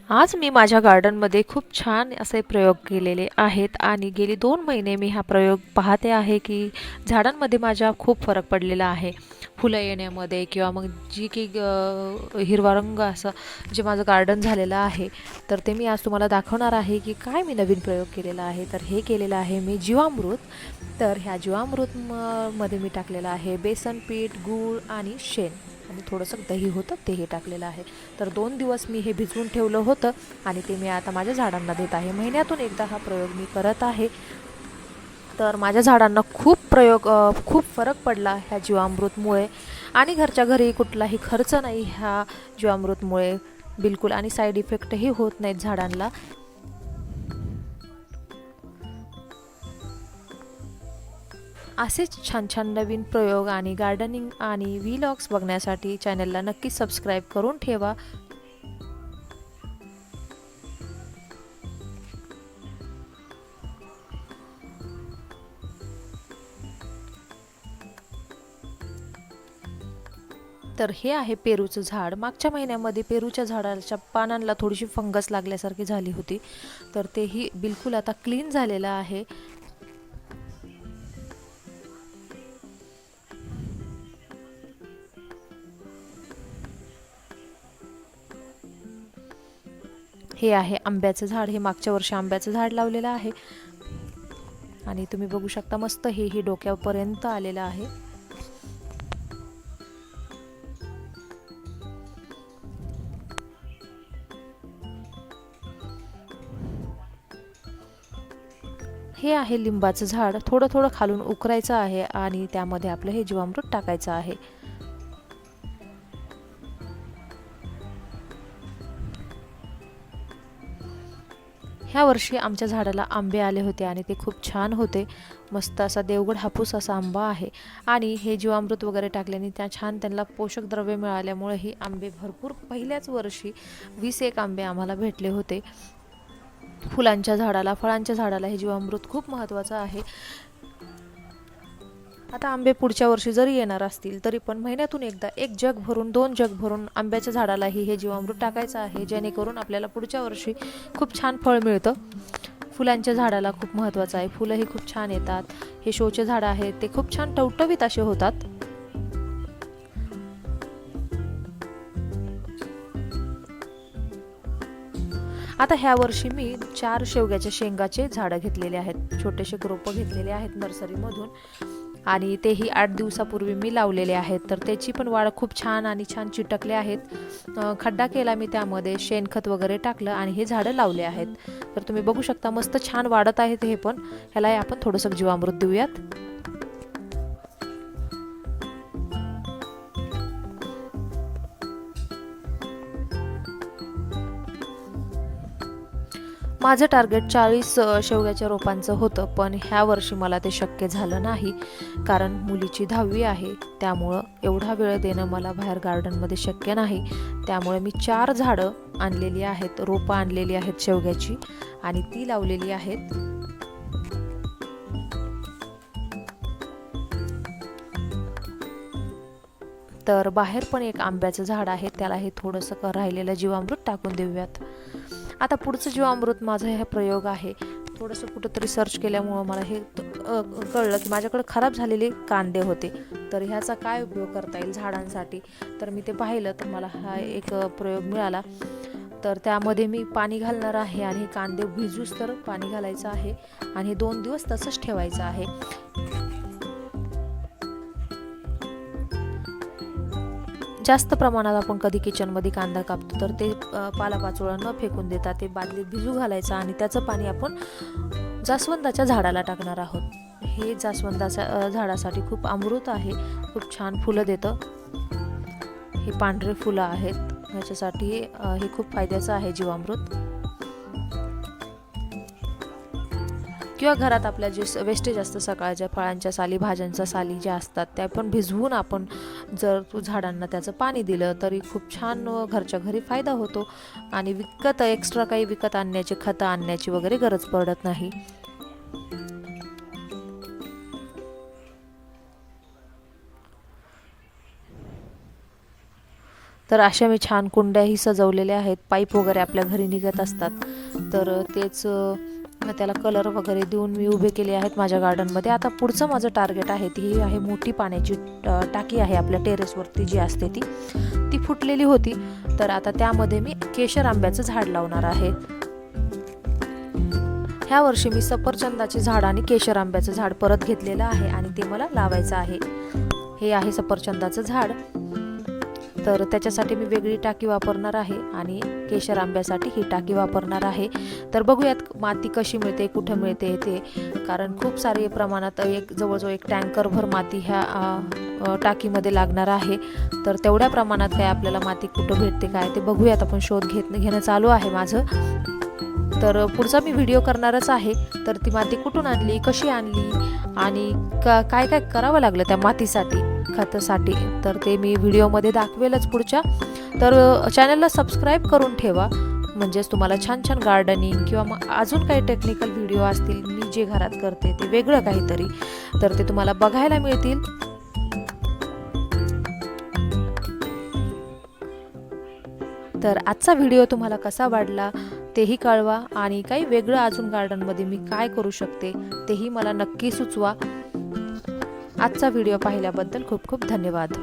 आज मी माझ्या गार्डनमध्ये खूप छान असे प्रयोग केलेले आहेत आणि गेली 2 महिने मी हा प्रयोग पाहते आहे की झाडांमध्ये माझ्या खूप फरक पडलेला आहे. फुलं येण्यामध्ये किंवा मग जी की हिरवा रंग असं जे माझं गार्डन झालेलं आहे, तर ते मी आज तुम्हाला दाखवणार आहे की काय मी नवीन प्रयोग केलेला आहे. तर हे केलेलं आहे मी जीवामृत. तर ह्या जीवामृत मध्ये मी टाकलेलं आहे बेसन पीठ, गूळ आणि शेण आणि थोडंसं दही होतं तेही टाकलेलं आहे. तर 2 दिवस मी हे भिजवून ठेवलं होतं आणि ते मी आता माझ्या झाडांना देत आहे. महिन्यातून एकदा हा प्रयोग मी करत आहे. तर माझ्या झाडांना खूप फरक पडला ह्या जीवामृतमुळे आणि घरच्या घरी कुठलाही खर्च नाही ह्या जीवामृतमुळे बिलकुल, आणि साईड इफेक्टही होत नाहीत झाडांना. असेच छान छान नवीन प्रयोग आणि गार्डनिंग आणि व्लॉग्स बघण्यासाठी चॅनलला नक्की सबस्क्राईब करून ठेवा. तर हे आहे पेरूचं झाड. मागच्या महिन्यामध्ये पेरूच्या झाडाच्या पानांना थोडीशी फंगस लागल्यासारखी झाली होती, तर तेही बिलकुल आता क्लीन झालेलं आहे. हे आहे आंब्याचं झाड. हे मागच्या वर्षी आंब्याचं झाड लावलेलं आहे आणि तुम्ही बघू शकता मस्त हे डोक्यापर्यंत आलेलं आहे. हे आहे लिंबाचं झाड. थोडं थोडं खालून उकरायचं आहे आणि त्यामध्ये आपलं हे जीवामृत टाकायचं आहे. ह्या वर्षी आमच्या झाडाला आंबे आले होते आणि ते खूप छान होते. मस्त असा देवगड हापूस असा आंबा आहे आणि हे जीवामृत वगैरे टाकल्याने त्यांना पोषक द्रव्य मिळाल्यामुळे ही आंबे भरपूर पहिल्याच वर्षी 20-1 आंबे आम्हाला भेटले होते. फळांच्या झाडाला हे जीवामृत खूप महत्त्वाचं आहे. आता आंबे पुढच्या वर्षी जरी येणार असतील तरी पण महिन्यातून एकदा 1 जग भरून 2 जग भरून आंब्याच्या झाडालाही हे जीवामृत टाकायचं आहे, जेणेकरून आपल्याला पुढच्या वर्षी खूप छान फळ मिळतं. फुलांच्या झाडाला खूप महत्त्वाचं आहे. फुलंही खूप छान येतात. हे शोचे झाडं आहेत, ते खूप छान टवटवीत असे होतात. आता ह्या वर्षी मी 4 शेवग्याच्या शेंगाचे झाडं घेतलेले आहेत. छोटेसे रोपं घेतलेले आहेत नर्सरीमधून आणि तेही 8 दिवसापूर्वी मी लावलेले आहेत. तर त्याची पण वाढ खूप छान चिटकले आहेत. खड्डा केला मी, त्यामध्ये शेणखत वगैरे टाकलं आणि हे झाडं लावले आहेत. तर तुम्ही बघू शकता मस्त छान वाढत आहेत हे पण. ह्याला आपण थोडंसं जीवामृत देऊयात. माझं टार्गेट 40 शेवग्याच्या रोपांचं होतं, पण ह्या वर्षी मला ते शक्य झालं नाही, कारण मुलीची 10वी आहे. त्यामुळं एवढा वेळ देणं मला बाहेर गार्डनमध्ये शक्य नाही. त्यामुळे मी 4 झाडं आणलेली आहेत, रोपं आणलेली आहेत शेवग्याची आणि ती लावलेली आहेत. तर बाहेर पण एक आंब्याचं झाड आहे, त्याला हे थोडंसं राहिलेलं जीवामृत टाकून देऊयात. आता पुढचं जीवामृत माझं हे प्रयोग आहे. थोडंसं कुठंतरी सर्च केल्यामुळं मला हे कळलं की माझ्याकडे खराब झालेले कांदे होते, तर ह्याचा काय उपयोग करता येईल झाडांसाठी. तर मी ते पाहिलं, तर मला हा एक प्रयोग मिळाला. तर त्यामध्ये मी पाणी घालणार आहे आणि कांदे भिजूस तर पाणी घालायचं आहे आणि 2 दिवस तसंच ठेवायचं आहे. जास्त प्रमाणात आपण कधी किचनमध्ये कांदा कापतो तर ते पालापाचोळा न फेकून देता ते बादलीत भिजू घालायचं आणि त्याचं पाणी आपण जास्वंदाच्या झाडाला टाकणार आहोत. हे जास्वंदाच्या झाडासाठी खूप अमृत आहे, खूप छान फुलं देतं. हे पांढरे फुलं आहेत, ह्याच्यासाठी हे खूप फायद्याचं आहे जीवामृत. किंवा घरात आपल्या जे वेस्टेज असतं सकाळच्या फळांच्या साली, भाज्यांच्या साली ज्या असतात त्या पण भिजवून आपण जर झाडांना त्याचं पाणी दिलं तरी खूप छान घरच्या घरी फायदा होतो आणि एक्स्ट्रा काही विकत आणण्याची, खतं आणण्याची वगैरे गरज पडत नाही. तर अशा मी छान कुंड्याही सजवलेल्या आहेत. पाईप वगैरे आपल्या घरी निघत असतात, तर तेच त्याला कलर वगैरे देऊन मी उभे केले आहेत माझ्या गार्डनमध्ये. आता पुढचं माझं टार्गेट आहे ती आहे मोठी पाण्याची टाकी आहे आपल्या टेरेसवरती जी असते ती फुटलेली होती. तर आता त्यामध्ये मी केशर आंब्याचं झाड लावणार आहे. ह्या वर्षी मी सफरचंदाचे झाड आणि केशर आंब्याचं झाड परत घेतलेलं आहे आणि ते मला लावायचं आहे. हे आहे सफरचंदाचं झाड, तर त्याच्यासाठी मी वेगळी टाकी वापरणार आहे आणि केशर आंब्यासाठी ही टाकी वापरणार आहे. तर बघूयात माती कशी मिळते, कुठं मिळते ते, कारण खूप सारी प्रमाणात जवळजवळ एक टँकरभर माती ह्या टाकीमध्ये लागणार आहे. तर तेवढ्या प्रमाणात काय आपल्याला माती कुठं भेटते काय ते बघूयात. आपण शोध घेणं चालू आहे माझं. तर पुढचा मी व्हिडिओ करणारच आहे. तर ती माती कुठून आणली, कशी आणली आणि काय काय करावं लागलं त्या मातीसाठी, खतासाठी, तर ते मी व्हिडिओमध्ये दाखवेलच पुढच्या. तर चॅनलला सबस्क्राईब करून ठेवा, म्हणजेच तुम्हाला छान छान गार्डनिंग किंवा मग अजून काही टेक्निकल व्हिडिओ असतील मी जे घरात करते ते वेगळं काहीतरी, तर ते तुम्हाला बघायला मिळतील. तर आजचा व्हिडिओ तुम्हाला कसा वाटला तेही कळवा आणि काही वेगळं अजून गार्डनमध्ये मी काय करू शकते तेही मला नक्की सुचवा. आजचा व्हिडिओ पाहिल्याबद्दल खूप खूप धन्यवाद.